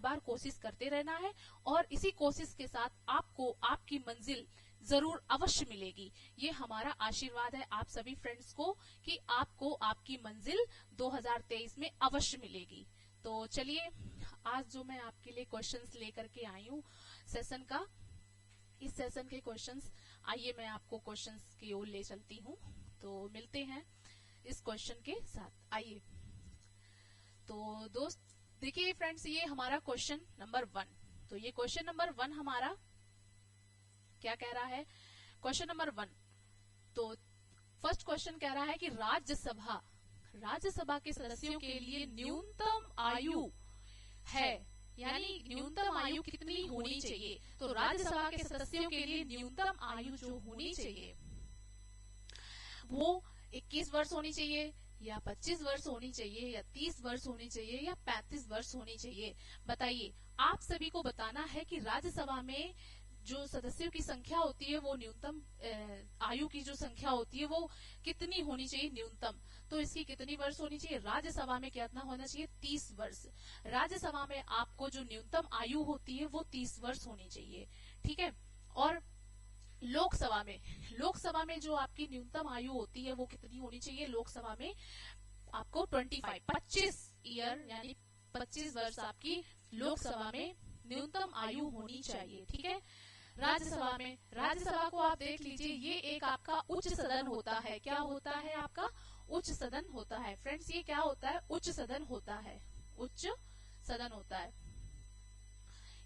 बार बार कोशिश करते रहना है और इसी कोशिश के साथ आपको आपकी मंजिल जरूर अवश्य मिलेगी। ये हमारा आशीर्वाद है आप सभी फ्रेंड्स को कि आपको आपकी मंजिल 2023 में अवश्य मिलेगी। तो चलिए आज जो मैं आपके लिए क्वेश्चंस लेकर के आई हूँ सेशन का, इस सेशन के क्वेश्चंस, आइए मैं आपको क्वेश्चंस की ओर ले चलती हूँ। तो मिलते हैं इस क्वेश्चन के साथ। आइए तो दोस्त देखिए फ्रेंड्स, ये हमारा क्वेश्चन नंबर 1। तो ये क्वेश्चन नंबर 1 हमारा क्या कह रहा है? क्वेश्चन नंबर 1, तो फर्स्ट क्वेश्चन कह रहा है कि राज्यसभा के सदस्यों के लिए न्यूनतम आयु है, यानी न्यूनतम आयु कितनी होनी चाहिए? तो राज्यसभा के सदस्यों के लिए न्यूनतम आयु जो होनी चाहिए वो 21 वर्ष होनी चाहिए या 25 वर्ष होनी चाहिए या 30 वर्ष होनी चाहिए या 35 वर्ष होनी चाहिए? बताइए। आप सभी को बताना है कि राज्यसभा में जो सदस्यों की संख्या होती है वो न्यूनतम आयु की जो संख्या होती है वो कितनी होनी चाहिए न्यूनतम? तो इसकी कितनी वर्ष होनी चाहिए? राज्यसभा में कितना होना चाहिए? 30 वर्ष। राज्यसभा में आपको जो न्यूनतम आयु होती है वो 30 वर्ष होनी चाहिए, ठीक है। और लोकसभा में जो आपकी न्यूनतम आयु होती है वो कितनी होनी चाहिए? लोकसभा में आपको 25 ईयर यानी 25 वर्ष आपकी लोकसभा में न्यूनतम आयु होनी चाहिए, ठीक है। राज्यसभा को आप देख लीजिए, ये एक आपका उच्च सदन होता है। क्या होता है? आपका उच्च सदन होता है। फ्रेंड्स ये क्या होता है? उच्च सदन होता है। उच्च सदन होता है,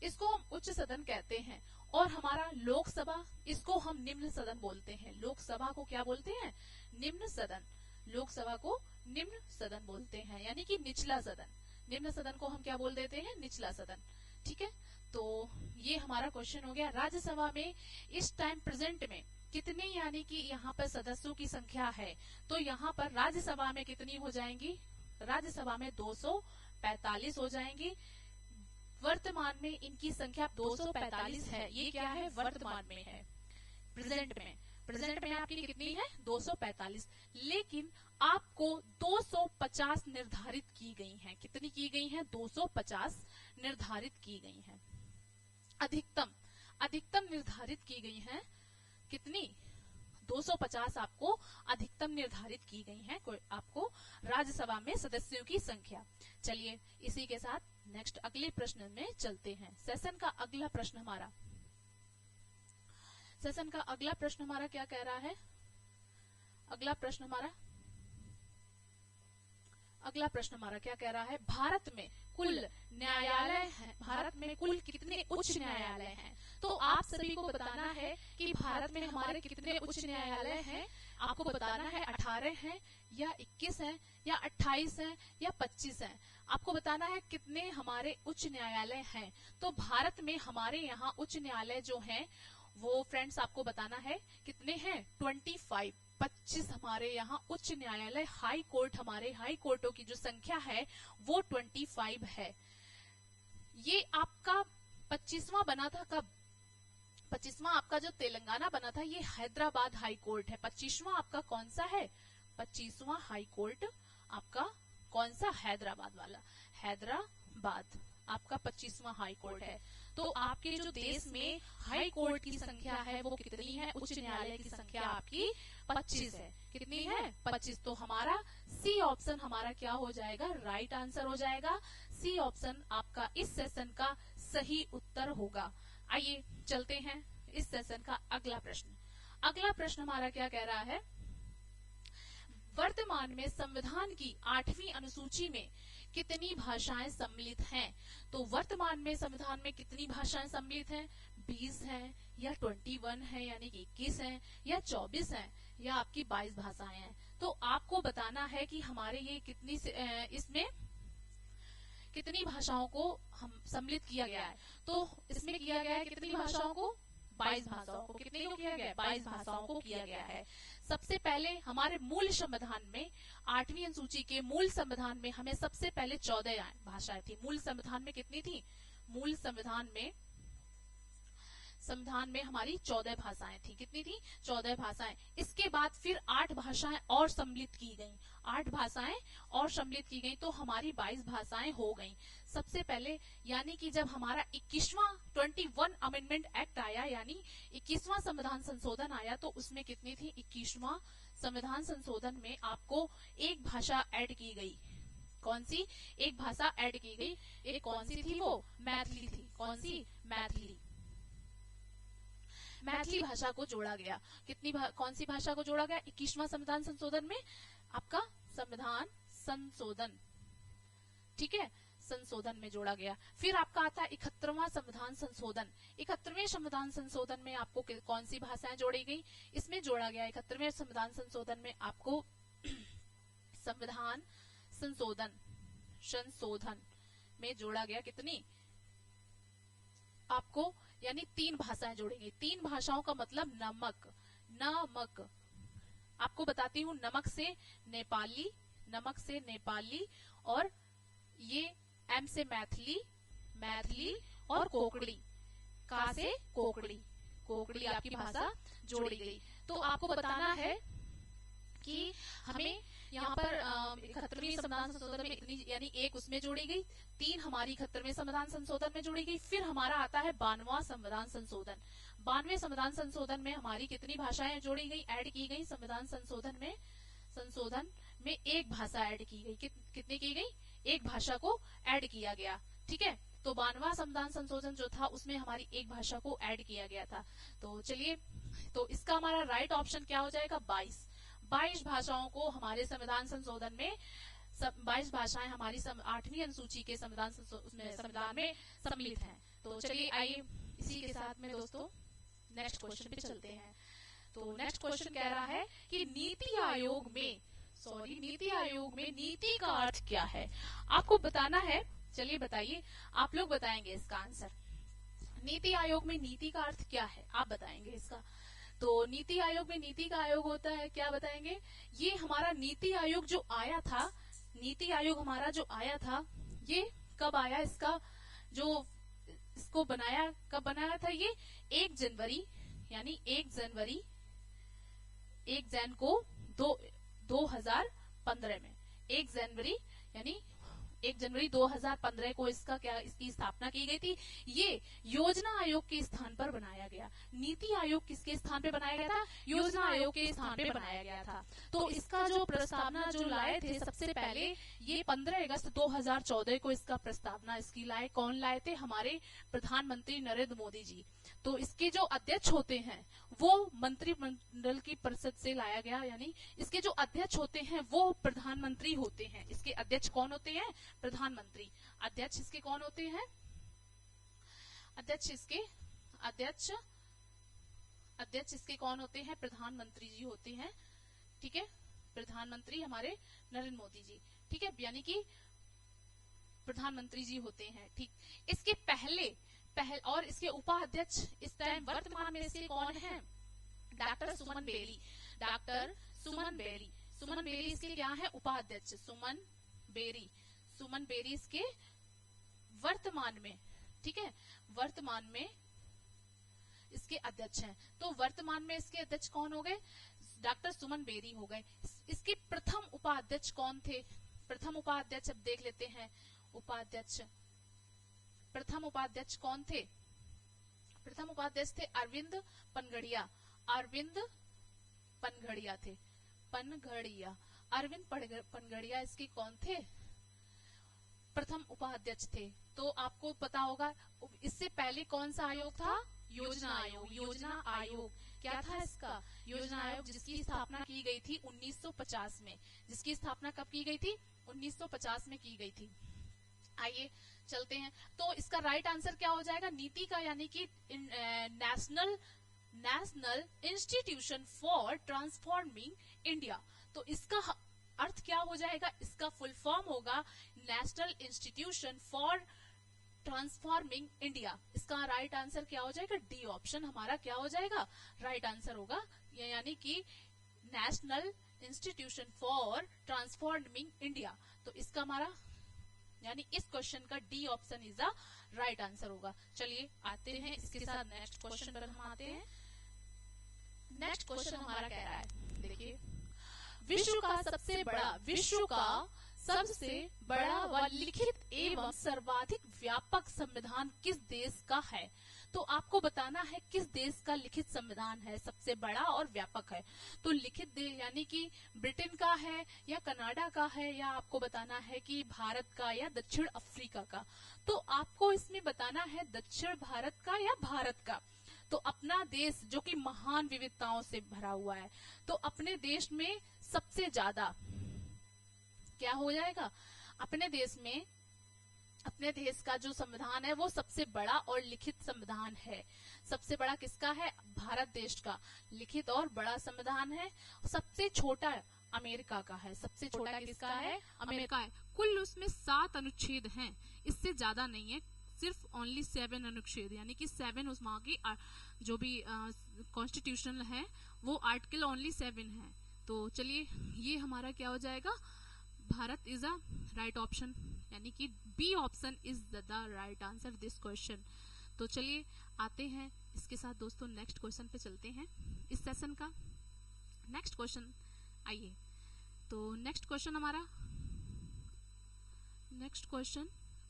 इसको हम उच्च सदन कहते हैं। और हमारा लोकसभा, इसको हम निम्न सदन बोलते हैं। लोकसभा को क्या बोलते हैं? निम्न सदन। लोकसभा को निम्न सदन बोलते हैं, यानी कि निचला सदन। निम्न सदन को हम क्या बोल देते हैं? निचला सदन, ठीक है। तो ये हमारा क्वेश्चन हो गया। राज्यसभा में इस टाइम प्रेजेंट में कितने यानी कि यहाँ पर सदस्यों की संख्या है? तो यहाँ पर राज्यसभा में कितनी हो जाएंगी? राज्यसभा में 245 हो जाएंगी। वर्तमान में इनकी संख्या 245 है। ये क्या है? वर्तमान में है। प्रेजेंट में आपकी कितनी है? 245। लेकिन आपको 250 निर्धारित की गई हैं। कितनी की गई हैं? 250 निर्धारित की गई हैं। अधिकतम निर्धारित की गई हैं। कितनी? 250 आपको अधिकतम निर्धारित की गई है आपको राज्यसभा में सदस्यों की संख्या। चलिए इसी के साथ नेक्स्ट अगले प्रश्न में चलते हैं। सेशन का अगला प्रश्न हमारा क्या कह रहा है? अगला प्रश्न हमारा क्या कह रहा है? भारत में कुल कितने उच्च न्यायालय हैं? तो आप सभी को बताना है कि भारत में हमारे कितने उच्च न्यायालय हैं। आपको बताना है 18 हैं या 21 हैं या 28 हैं या 25 हैं। आपको बताना है कितने हमारे उच्च न्यायालय हैं। तो भारत में हमारे यहाँ उच्च न्यायालय जो हैं वो फ्रेंड्स आपको बताना है कितने हैं? 25 हमारे यहाँ उच्च न्यायालय, हाई कोर्ट, हमारे हाई कोर्टों की जो संख्या है वो 25 है। ये आपका 25वां बना था कब? 25वां आपका जो तेलंगाना बना था ये हैदराबाद हाई कोर्ट है। 25वां आपका कौन सा है? 25वां हाई कोर्ट आपका कौन सा? हैदराबाद वाला। हैदराबाद आपका 25वां हाई कोर्ट है। तो आपके जो देश में हाई कोर्ट की संख्या है वो कितनी है? उच्च न्यायालय की संख्या आपकी 25 है। कितनी है? 25। तो हमारा सी ऑप्शन हमारा क्या हो जाएगा? राइट आंसर हो जाएगा। सी ऑप्शन आपका इस सेशन का सही उत्तर होगा। आइए चलते हैं इस सेशन का अगला प्रश्न। अगला प्रश्न हमारा क्या कह रहा है? वर्तमान में संविधान की 8वीं अनुसूची में कितनी भाषाएं सम्मिलित हैं? तो वर्तमान में संविधान में कितनी भाषाएं सम्मिलित हैं? 20 हैं या 21 है यानी कि 21 हैं या 24 हैं या आपकी 22 भाषाएं हैं? तो आपको बताना है कि हमारे ये कितनी इसमें कितनी भाषाओं को हम सम्मिलित किया गया है। तो इसमें किया गया है कितनी भाषाओं को? 22 भाषाओं को। कितने को किया गया है? 22 भाषाओं को किया गया है। सबसे पहले हमारे मूल संविधान में 8वीं अनुसूची के मूल संविधान में हमें सबसे पहले 14 भाषाएं थी। मूल संविधान में कितनी थी? मूल संविधान में संविधान में हमारी 14 भाषाएं थी। कितनी थी? 14 भाषाएं। इसके बाद फिर 8 भाषाएं और सम्मिलित की गई, 8 भाषाएं और सम्मिलित की गई, तो हमारी 22 भाषाएं हो गई। सबसे पहले यानी कि जब हमारा 21वां 21 अमेंडमेंट एक्ट आया, यानी 21वां संविधान संशोधन आया, तो उसमें कितनी थी? 21वां संविधान संशोधन में आपको एक भाषा ऐड की गई। कौन सी? एक भाषा ऐड की गई। एक कौन सी थी? वो मैथिली थी। कौन सी? मैथिली। मैथिली भाषा को जोड़ा गया। कौन सी भाषा को जोड़ा गया? 21वां संविधान संशोधन में आपका संविधान संशोधन, ठीक है, संशोधन में जोड़ा गया। फिर आपका आता है 71वां संविधान संशोधन। 71वें संविधान संशोधन में आपको कौन सी भाषाएं जोड़ी गई? इसमें जोड़ा गया 71वें संविधान संशोधन में आपको संविधान संशोधन में जोड़ा गया कितनी? आपको यानी 3 भाषाएं जोड़ेंगे। 3 भाषाओं का मतलब नमक, नमक आपको बताती हूँ, नमक से नेपाली, नमक से नेपाली, और ये एम से मैथिली, मैथिली, और कोकड़ी, का से कोकड़ी, कोकड़ी आपकी भाषा जोड़ी गई। तो आपको बताना है कि हमें यहाँ पर 71वें संविधान संशोधन में इतनी, यानी एक उसमें जोड़ी गई, 3 हमारी 71वें संविधान संशोधन में जोड़ी गई। फिर हमारा आता है 92वां संविधान संशोधन। 92वें संविधान संशोधन में हमारी कितनी भाषाएं जोड़ी गई, ऐड की गई? संविधान संशोधन में एक भाषा ऐड की गई। कितनी की गई? एक भाषा को ऐड किया गया, ठीक है। तो 92वां संविधान संशोधन जो था उसमें हमारी एक भाषा को ऐड किया गया था। तो चलिए, तो इसका हमारा राइट ऑप्शन क्या हो जाएगा? 22 भाषाओं को हमारे संविधान संशोधन में 22 भाषाएं हमारी 8वीं अनुसूची के संविधान में सम्मिलित हैं। तो चलिए आइए इसी के साथ में दोस्तों नेक्स्ट क्वेश्चन पे चलते हैं। तो नेक्स्ट क्वेश्चन कह रहा है कि नीति आयोग में नीति का अर्थ क्या है? आपको बताना है। चलिए बताइए, आप लोग बताएंगे इसका आंसर। नीति आयोग में नीति का अर्थ क्या है, आप बताएंगे इसका। तो नीति आयोग में नीति का आयोग होता है, क्या बताएंगे? ये हमारा नीति आयोग जो आया था, नीति आयोग हमारा जो आया था, ये कब आया? इसको बनाया कब बनाया था? ये 1 जनवरी, यानी 1 जनवरी 2015 में, 1 जनवरी यानी 1 जनवरी 2015 को इसकी स्थापना की गई थी। ये योजना आयोग के स्थान पर बनाया गया। नीति आयोग किसके स्थान पे बनाया गया था? योजना आयोग के स्थान पे बनाया गया था। तो इसका जो प्रस्तावना जो लाए थे सबसे पहले, ये 15 अगस्त 2014 को इसका प्रस्तावना लाए। कौन लाए थे? हमारे प्रधानमंत्री नरेंद्र मोदी जी। तो इसके जो अध्यक्ष होते हैं वो मंत्रिमंडल की परिषद से लाया गया, यानी इसके जो अध्यक्ष होते हैं वो प्रधानमंत्री होते हैं। इसके अध्यक्ष कौन होते हैं? प्रधानमंत्री। अध्यक्ष इसके कौन होते हैं? अध्यक्ष इसके कौन होते हैं? प्रधानमंत्री जी होते हैं, ठीक है। प्रधानमंत्री हमारे नरेंद्र मोदी जी, ठीक है, यानी कि प्रधानमंत्री जी होते हैं, ठीक। इसके पहले और इसके उपाध्यक्ष इस टाइम वर्तमान में इसके कौन हैं? डॉक्टर सुमन बेरी। डॉक्टर सुमन बेरी इसके क्या है? उपाध्यक्ष। सुमन बेरी इसके वर्तमान में, ठीक है, वर्तमान में इसके अध्यक्ष हैं। तो वर्तमान में इसके अध्यक्ष कौन हो गए? डॉक्टर सुमन बेरी हो गए। इसके प्रथम उपाध्यक्ष कौन थे? प्रथम उपाध्यक्ष अब देख लेते हैं। प्रथम उपाध्यक्ष कौन थे? प्रथम उपाध्यक्ष थे अरविंद पनगड़िया थे। अरविंद पनगड़िया इसके कौन थे? प्रथम उपाध्यक्ष थे। तो आपको पता होगा इससे पहले कौन सा आयोग था? योजना आयोग क्या था इसका? योजना आयोग, जिसकी स्थापना की गई थी 1950 में। जिसकी स्थापना कब की गई थी? 1950 में की गई थी। आइए चलते हैं। तो इसका राइट आंसर क्या हो जाएगा? नीति का यानी कि national institution for transforming India. तो इसका अर्थ क्या हो जाएगा? इसका फुल फॉर्म होगा national institution for transforming India. इसका राइट आंसर क्या हो जाएगा? डी ऑप्शन हमारा क्या हो जाएगा? राइट आंसर होगा, यानी कि national institution for transforming India. तो इसका हमारा यानी इस क्वेश्चन का D option is the right answer होगा। चलिए आते हैं इसके साथ नेक्स्ट क्वेश्चन पर हम आते हैं। नेक्स्ट क्वेश्चन हमारा कह रहा है, देखिए, विश्व का सबसे बड़ा व लिखित एवं सर्वाधिक व्यापक संविधान किस देश का है? तो आपको बताना है किस देश का लिखित संविधान है सबसे बड़ा और व्यापक है। तो लिखित देश यानी कि ब्रिटेन का है या कनाडा का है, या आपको बताना है कि भारत का या दक्षिण अफ्रीका का। तो आपको इसमें बताना है दक्षिण भारत का या भारत का। तो अपना देश जो कि महान विविधताओं से भरा हुआ है, तो अपने देश में सबसे ज्यादा क्या हो जाएगा, अपने देश का जो संविधान है वो सबसे बड़ा और लिखित संविधान है। सबसे बड़ा किसका है? भारत देश का लिखित और बड़ा संविधान है। सबसे छोटा अमेरिका का है। सबसे छोटा किसका है? अमेरिका है। कुल उसमें 7 अनुच्छेद हैं, इससे ज्यादा नहीं है, सिर्फ ओनली 7 अनुच्छेद, यानी कि 7 उस वहां की जो भी कॉन्स्टिट्यूशन है वो आर्टिकल ओनली 7 है। तो चलिए ये हमारा क्या हो जाएगा, Bharat is a right option, यानी कि B option is the right answer this question. तो चलिए आते हैं इसके साथ दोस्तों नेक्स्ट क्वेश्चन पे चलते हैं इस सेशन का। नेक्स्ट क्वेश्चन आइए, तो नेक्स्ट क्वेश्चन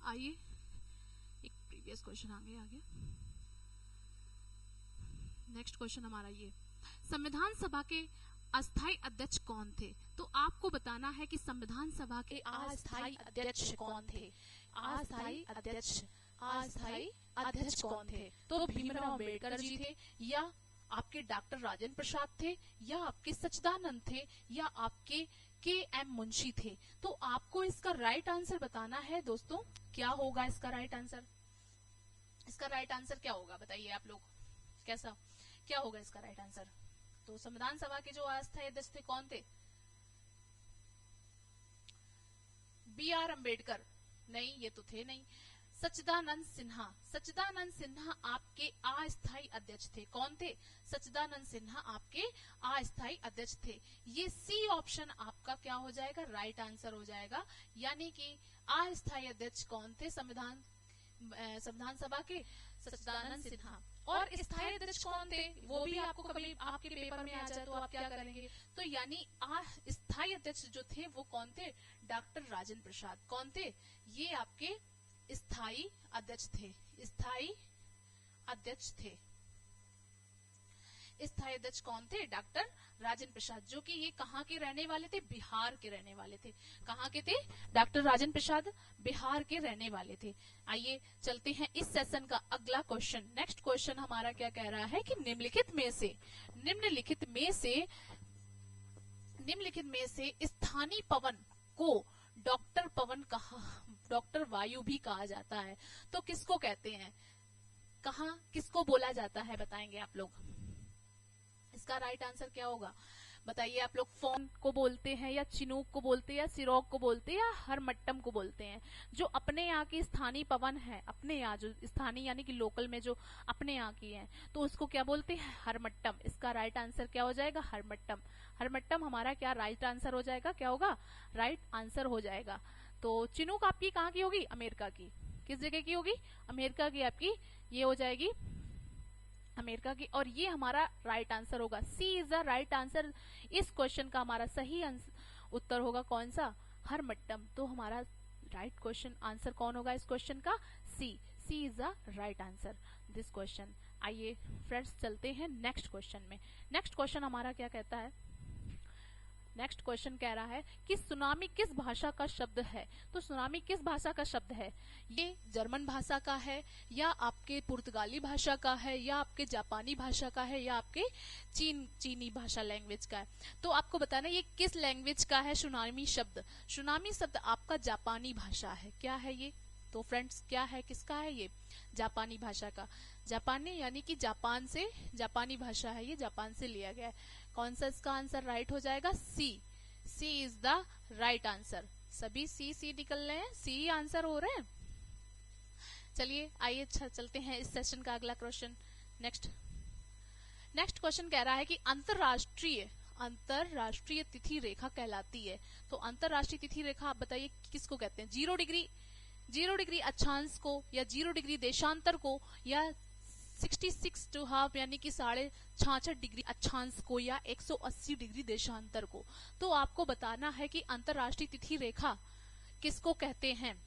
आइए, एक प्रीवियस क्वेश्चन आ गया। नेक्स्ट क्वेश्चन हमारा ये, संविधान सभा के अस्थायी अध्यक्ष कौन थे? तो आपको बताना है कि संविधान सभा के अस्थायी अध्यक्ष कौन थे। अस्थायी अध्यक्ष कौन थे? तो भीमराव अम्बेडकर जी थे, या आपके डॉक्टर राजेंद्र प्रसाद थे, या आपके सच्चिदानंद थे, या आपके के.एम. मुंशी थे। तो आपको इसका राइट आंसर बताना है दोस्तों। क्या होगा इसका राइट आंसर? इसका राइट आंसर क्या होगा बताइए आप लोग, कैसा क्या होगा इसका राइट आंसर? तो संविधान सभा के जो अस्थायी अध्यक्ष थे कौन थे? बी.आर. अम्बेडकर? नहीं, ये तो थे नहीं। सच्चिदानंद सिन्हा आपके अस्थायी अध्यक्ष थे। कौन थे? सच्चिदानंद सिन्हा आपके अस्थायी अध्यक्ष थे। ये सी ऑप्शन आपका क्या हो जाएगा, राइट आंसर हो जाएगा। यानी कि अस्थायी अध्यक्ष कौन थे संविधान सभा के? सच्चिदानंद सिन्हा। और स्थायी अध्यक्ष कौन थे वो भी आपको कभी आपके पेपर में आ जाए तो आप क्या करेंगे, तो यानी स्थायी अध्यक्ष जो थे वो कौन थे? डॉक्टर राजेंद्र प्रसाद। कौन थे? ये आपके स्थायी अध्यक्ष थे। स्थायी अध्यक्ष कौन थे? डॉक्टर राजेंद्र प्रसाद, जो कि ये कहाँ के रहने वाले थे? बिहार के रहने वाले थे। कहाँ के थे? डॉक्टर राजेंद्र प्रसाद बिहार के रहने वाले थे। आइए चलते हैं इस सेशन का अगला क्वेश्चन। नेक्स्ट क्वेश्चन हमारा क्या कह रहा है कि निम्नलिखित में से स्थानीय पवन को डॉक्टर वायु भी कहा जाता है। तो किसको कहते हैं, कहाँ किसको बोला जाता है, बताएंगे आप लोग। इसका राइट आंसर क्या होगा बताइए आप लोग। फोन को बोलते हैं, या चिनूक को बोलते हैं, या सिरोक को बोलते हैं, या हरमट्टम को बोलते हैं। जो अपने यहाँ की स्थानीय पवन है, अपने यहाँ जो स्थानीय यानी कि लोकल में जो अपने यहाँ की है, तो उसको क्या बोलते हैं? हरमट्टम। इसका राइट आंसर क्या हो जाएगा? हरमट्टम हमारा क्या राइट आंसर हो जाएगा? क्या होगा? राइट आंसर हो जाएगा। तो चिनूक आपकी कहाँ की होगी? अमेरिका की। किस जगह की होगी? अमेरिका की आपकी ये हो जाएगी, अमेरिका की। और ये हमारा राइट आंसर होगा। सी इज द राइट आंसर। इस क्वेश्चन का हमारा सही उत्तर होगा कौन सा? हरमट्टम। तो हमारा राइट क्वेश्चन आंसर कौन होगा इस क्वेश्चन का? C is the right answer this question. आइए फ्रेंड्स चलते हैं नेक्स्ट क्वेश्चन में। नेक्स्ट क्वेश्चन हमारा क्या कहता है? नेक्स्ट क्वेश्चन कह रहा है कि सुनामी किस भाषा का शब्द है? तो सुनामी किस भाषा का शब्द है? ये जर्मन भाषा का है, या आपके पुर्तगाली भाषा का है, या आपके जापानी भाषा का है, या आपके चीनी भाषा लैंग्वेज का है। तो आपको बताना ये किस लैंग्वेज का है सुनामी शब्द। सुनामी शब्द आपका जापानी भाषा है। क्या है ये? तो फ्रेंड्स क्या है, किसका है ये? जापानी भाषा का। जापानी यानी कि जापान से, जापानी भाषा है ये, जापान से लिया गया है। कौन सा इसका आंसर राइट हो जाएगा? सी इज द राइट आंसर। सभी सी निकल रहे हैं, सी आंसर हो रहे हैं। चलिए आइए चलते हैं इस सेशन का अगला क्वेश्चन। नेक्स्ट क्वेश्चन कह रहा है कि अंतरराष्ट्रीय तिथि रेखा कहलाती है। तो अंतरराष्ट्रीय तिथि रेखा आप बताइए किसको कहते हैं? 0 डिग्री, 0 डिग्री अक्षांश को या 0 डिग्री देशांतर को या 66.5 यानी कि 66.5 डिग्री अक्षांश को या 180 डिग्री देशांतर को। तो आपको बताना है कि अंतरराष्ट्रीय तिथि रेखा किसको कहते हैं।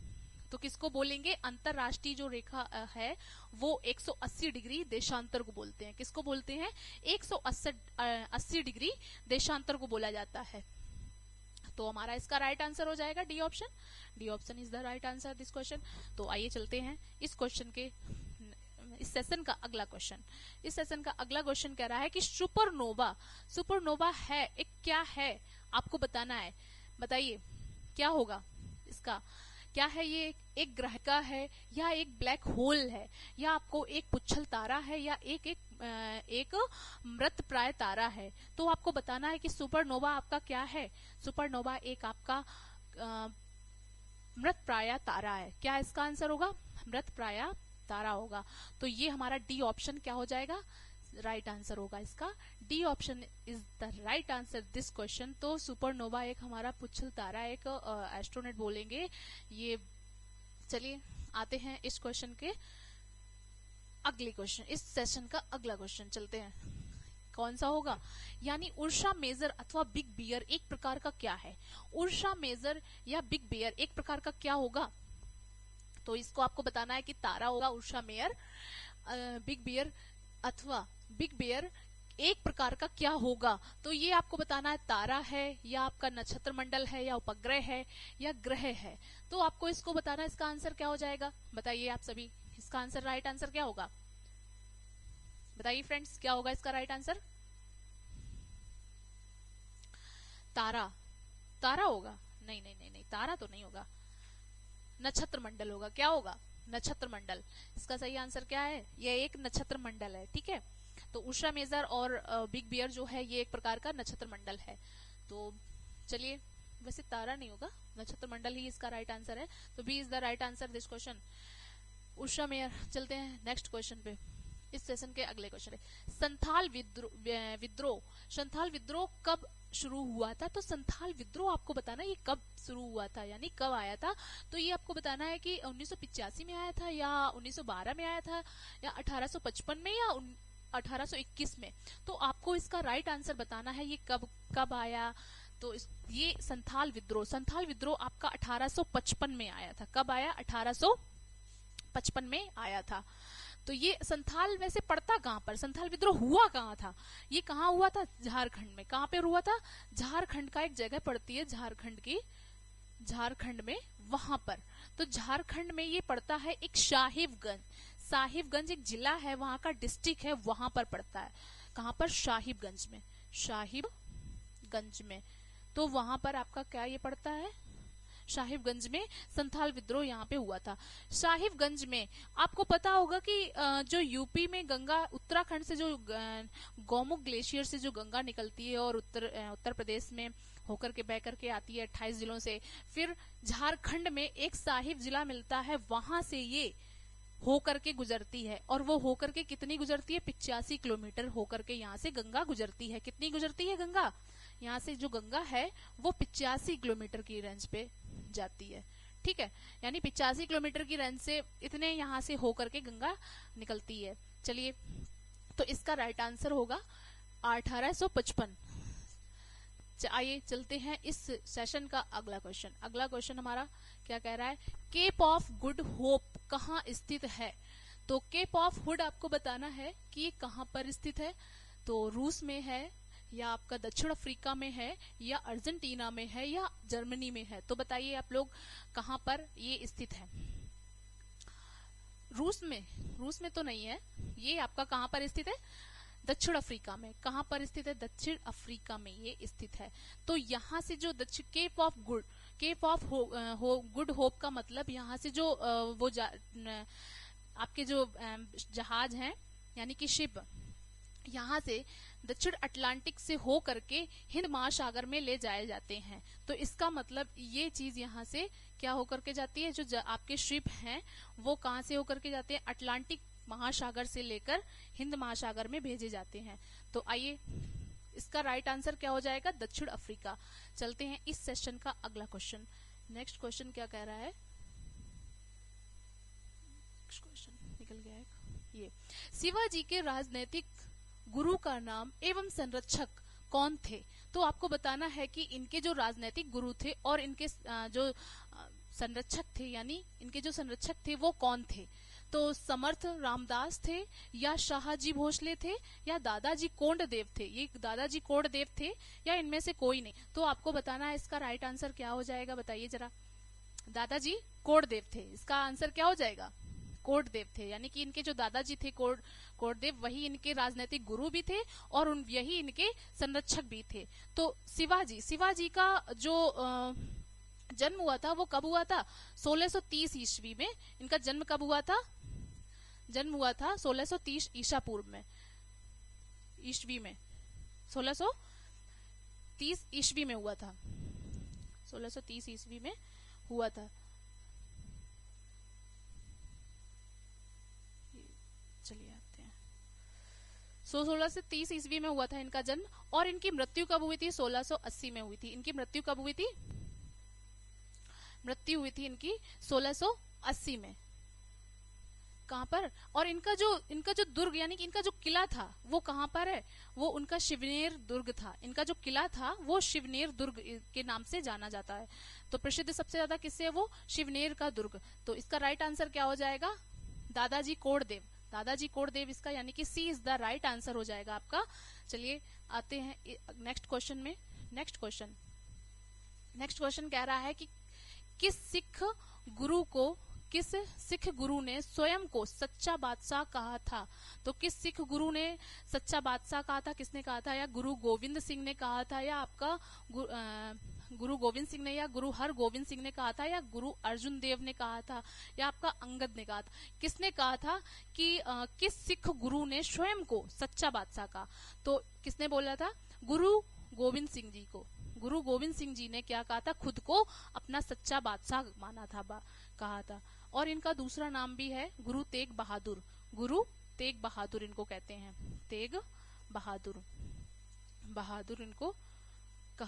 तो किसको बोलेंगे, अंतरराष्ट्रीय जो रेखा है वो 180 डिग्री देशांतर को बोलते हैं। किसको बोलते हैं, 180 डिग्री देशांतर को बोला जाता है। तो हमारा इसका राइट आंसर हो जाएगा D option. D option is the right answer this question. तो आइए चलते हैं इस क्वेश्चन के, इस सेशन का अगला क्वेश्चन। इस सेशन का अगला क्वेश्चन कह रहा है कि सुपरनोवा, सुपरनोवा है एक क्या है, आपको बताना है। बताइए क्या होगा इसका, क्या है ये, एक ग्रह का है या एक ब्लैक होल है या आपको एक पुच्छल तारा है या एक मृत प्राय तारा है। तो आपको बताना है कि सुपरनोवा आपका क्या है। सुपरनोवा एक आपका मृत प्राय तारा है। क्या इसका आंसर होगा, मृत प्राय तारा होगा। तो ये हमारा डी ऑप्शन क्या हो जाएगा, राइट आंसर होगा इसका। D option is the right answer this question. तो सुपरनोवा एक हमारा पुच्छल तारा, एक एस्ट्रोनॉट बोलेंगे ये। चलिए आते हैं इस क्वेश्चन के अगले क्वेश्चन, इस सेशन का अगला क्वेश्चन चलते हैं। कौन सा होगा, यानी उर्सा मेजर अथवा बिग बियर एक प्रकार का क्या है। उर्सा मेजर या बिग बियर एक प्रकार का क्या होगा। तो इसको आपको बताना है कि तारा होगा उर्सा मेयर, बिग बियर अथवा बिग बियर एक प्रकार का क्या होगा। तो ये आपको बताना है तारा है या आपका नक्षत्र मंडल है या उपग्रह है या ग्रह है। तो आपको इसको बताना है, इसका आंसर क्या हो जाएगा। बताइए आप सभी, इसका आंसर राइट आंसर क्या होगा, बताइए फ्रेंड्स क्या होगा इसका राइट आंसर। तारा, तारा होगा, नहीं नहीं नहीं नहीं, तारा तो नहीं होगा, नक्षत्र मंडल होगा। क्या होगा, नक्षत्र मंडल। इसका सही आंसर क्या है, ये एक नक्षत्र मंडल है। ठीक है, तो उर्सा मेजर और बिग बियर जो है ये एक प्रकार का नक्षत्र मंडल है। तो चलिए, वैसे तारा नहीं होगा, नक्षत्र मंडल ही इसका राइट आंसर है। तो B is the right answer this question, Ursa Major. चलते हैं नेक्स्ट क्वेश्चन पे। इस सेशन के अगले क्वेश्चन है संथाल विद्रोह। संथाल विद्रोह कब शुरू हुआ था। तो संथाल विद्रोह आपको बताना ये कब शुरू हुआ था, यानी कब आया था। तो ये आपको बताना है कि 1985 में आया था या 1912 में आया था या 1855 में या 1821 में। तो आपको इसका राइट आंसर बताना है ये कब आया। तो ये संथाल विद्रोह आपका 1855 में आया था। कब आया, 1855 में आया था। तो ये संथाल वैसे पड़ता कहां पर, संथाल विद्रोह हुआ कहां था, ये कहां हुआ था, झारखंड में। कहां पे हुआ था, झारखंड का एक जगह पड़ती है, झारखंड में वहां पर। तो झारखंड में ये पड़ता है एक साहिबगंज एक जिला है, वहां का डिस्ट्रिक्ट है, वहां पर पड़ता है। कहां पर, साहिबगंज में। तो वहां पर आपका क्या ये पड़ता है, साहिबगंज में संथाल विद्रोह यहाँ पे हुआ था। साहिबगंज में आपको पता होगा कि जो यूपी में गंगा, उत्तराखंड से जो गौमुख ग्लेशियर से जो गंगा निकलती है और उत्तर प्रदेश में होकर के बह करके आती है 28 जिलों से, फिर झारखंड में एक साहिब जिला मिलता है, वहां से ये होकर के गुजरती है। और वो होकर के कितनी गुजरती है, 85 किलोमीटर होकर के यहाँ से गंगा गुजरती है। कितनी गुजरती है गंगा, यहाँ से जो गंगा है वो 85 किलोमीटर की रेंज पे जाती है। ठीक है, यानी 85 किलोमीटर की रेंज से इतने यहाँ से होकर के गंगा निकलती है। चलिए, तो इसका राइट आंसर होगा 1855। आइए चलते हैं इस सेशन का अगला क्वेश्चन। अगला क्वेश्चन हमारा क्या कह रहा है, केप ऑफ गुड होप कहाँ स्थित है। तो केप ऑफ गुड आपको बताना है कि ये कहाँ पर स्थित है। तो रूस में है या आपका दक्षिण अफ्रीका में है या अर्जेंटीना में है या जर्मनी में है। तो बताइए आप लोग कहाँ पर ये स्थित है। रूस में तो नहीं है, ये आपका कहाँ पर स्थित है, दक्षिण अफ्रीका में। कहां पर स्थित है, दक्षिण अफ्रीका में ये स्थित है। तो यहाँ से जो केप ऑफ गुड होप का मतलब यहाँ से जो वो आपके जो जहाज हैं यानी कि शिप, यहाँ से दक्षिण अटलांटिक से हो करके हिंद महासागर में ले जाए जाते हैं। तो इसका मतलब ये चीज यहाँ से क्या होकर के जाती है, जो आपके शिप हैं वो कहाँ से होकर के जाते हैं, अटलांटिक महासागर से लेकर हिंद महासागर में भेजे जाते हैं। तो आइए इसका राइट आंसर क्या हो जाएगा, दक्षिण अफ्रीका। चलते हैं इस सेशन का अगला क्वेश्चन। नेक्स्ट क्वेश्चन क्या कह रहा है, नेक्स्ट क्वेश्चन निकल गया है ये। शिवाजी के राजनीतिक गुरु का नाम एवं संरक्षक कौन थे? तो आपको बताना है कि इनके जो राजनीतिक गुरु थे और इनके जो संरक्षक थे, यानी इनके जो संरक्षक थे वो कौन थे? तो समर्थ रामदास थे, या शाहजी भोसले थे, या दादाजी कोंडदेव थे। ये दादाजी कोंडदेव थे या इनमें से कोई नहीं। तो आपको बताना है इसका राइट आंसर क्या हो जाएगा, बताइए जरा। दादाजी कोंडदेव थे, इसका आंसर क्या हो जाएगा? कोंडदेव थे, यानी कि इनके जो दादाजी थे कोंडदेव, वही इनके राजनीतिक गुरु भी थे और यही इनके संरक्षक भी थे। तो शिवाजी का जो जन्म हुआ था वो कब हुआ था? 1630 ईस्वी में। इनका जन्म कब हुआ था? जन्म हुआ था 1630 ईसा पूर्व में, ईस्वी में 1630 ईस्वी में हुआ था, 1630 ईस्वी में हुआ था। चलिए आते हैं। 1630 ईस्वी में हुआ था इनका जन्म, और इनकी मृत्यु कब हुई थी? 1680 में हुई थी। इनकी मृत्यु कब हुई थी? मृत्यु हुई थी इनकी 1680 में। कहां पर? और इनका जो दुर्ग, यानी कि इनका जो किला था वो कहां पर है? वो उनका शिवनेर दुर्ग था। इनका जो किला था वो शिवनेर दुर्ग के नाम से जाना जाता है। तो प्रसिद्ध सबसे ज्यादा किससे है वो? शिवनेर का दुर्ग। तो इसका राइट आंसर क्या हो जाएगा? दादाजी कोंडदेव। दादाजी कोंडदेव इसका, यानी कि सी इज द राइट आंसर हो जाएगा आपका। चलिए आते हैं नेक्स्ट क्वेश्चन में। नेक्स्ट क्वेश्चन कह रहा है कि किस सिख गुरु ने स्वयं को सच्चा बादशाह कहा था? तो किस सिख गुरु ने सच्चा बादशाह कहा था? किसने कहा था? या गुरु गोविंद सिंह ने कहा था, या आपका गुरु गोविंद सिंह ने, या गुरु हरगोविंद सिंह ने कहा था, या गुरु अर्जुन देव ने कहा था, या आपका अंगद ने कहा था? किसने कहा था कि किस सिख गुरु ने स्वयं को सच्चा बादशाह कहा? तो किसने बोला था? गुरु गोविंद सिंह जी को। गुरु गोविंद सिंह जी ने क्या कहा था? खुद को अपना सच्चा बादशाह माना था, कहा था। और इनका दूसरा नाम भी है गुरु तेग बहादुर। गुरु तेग बहादुर इनको कहते हैं, तेग बहादुर इनको कहा